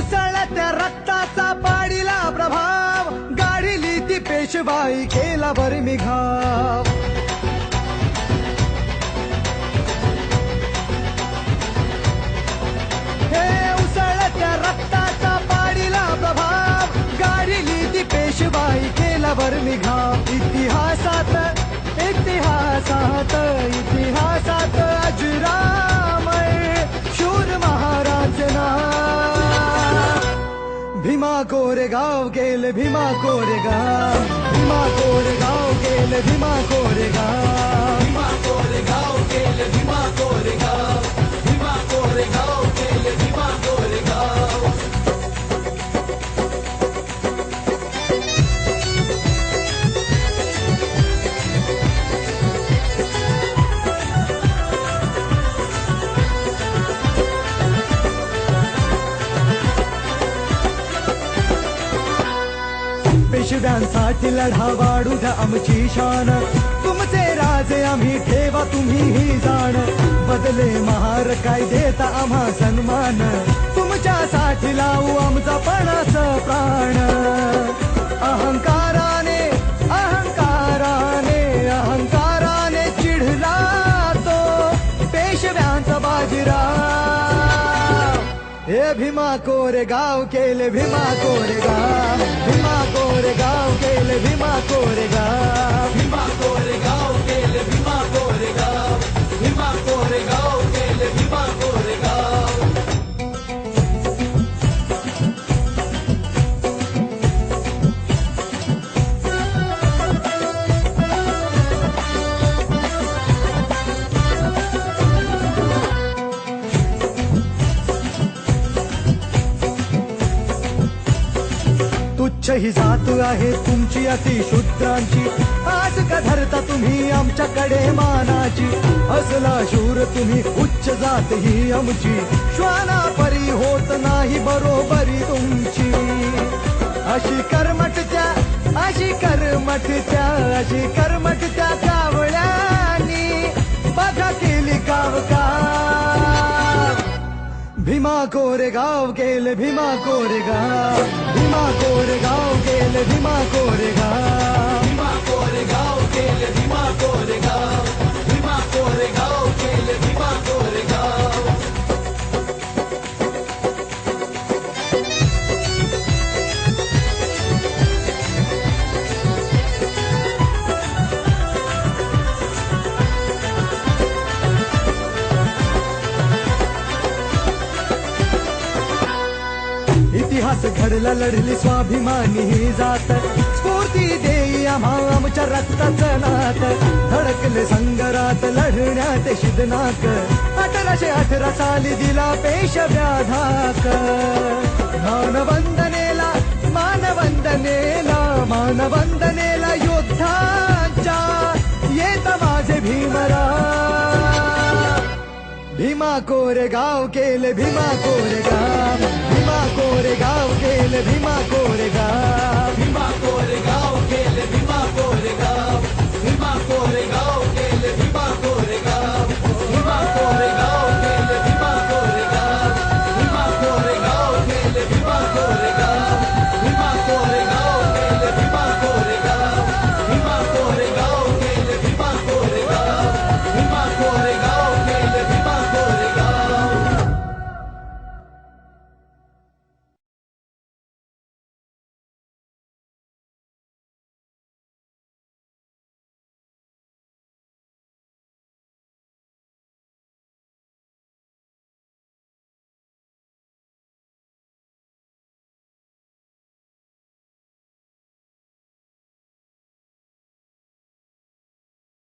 उसळत्या रक्ताचा पाडीला प्रभाव, गाडीली ती पेशवाई केला बरं घाव. हे उसळत्या रक्ताचा पाडीला प्रभाव, गाडीली ती पेशवाई केला बरं घाव. इतिहासात इतिहासात इतिहासात अजरामर शूर महाराज नाव. भीमा कोरेगाव गेले भीमा कोरेगाव, भीमा कोरेगाव गेले भीमा कोरेगाव, भीमा कोरेगाव गेले भीमा कोरेगाव, भीमा कोरेगाव गेले भीमा कोरेगाव. पेशव्यांसाठी लढा वाढू द्या आमची शान, तुमचे राजे आम्ही ठेवा तुम्ही ही जाण. बदले महार काय देता आम्हा सन्मान, तुमच्यासाठी लावू आमचा पणाचा प्राण. अहंकाराने अहंकाराने अहंकाराने चिढला तो पेशव्यांचा बाजीराव. हे भीमा कोरेगाव केले भीमा कोरेगाव, भीमा कोरेगाव केले भीमा कोरेगाव, भीमा कोरेगाव केले भीमा कोरेगाव, भीमा कोरेगाव केले भीमा कोरेगाव. तुच्छ ही जात आहे तुमची अतिशूद्रांची, आज का धरता तुम्ही आमच्याकडे मानाची. असला शूर तुम्ही उच्च जात ही आमची, श्वाना परी होत नाही बरोबरी तुमची. अशी कर्मटत्या अशी कर्मटत्या अशी कर्मटत्या कावळ्यांनी बघा केली कावकाव. भीमा कोरेगाव गेले भीमा कोरेगाव, भीमा कोरेगाव गेले भीमा कोरेगाव, भीमा कोरेगाव गेले भीमा कोरेगाव, भीमा कोरेगाव गेले भीमा कोरेगाव. इतिहास घडला लढली स्वाभिमानी ही जात, स्फूर्ती देई आम्हा आमच्या रक्ताचं नात. धडकले संगरात लढण्यात शिदनाक, 1818 साली दिला पेशव्या धाक. मानवंदनेला मानवंदनेला मानवंदनेला योद्धाच्या येत माझे भीमराव. भीमा कोरेगाव केले भीमा कोरेगाव, भीमा कोरेगाव केले भीमा कोरेगाव.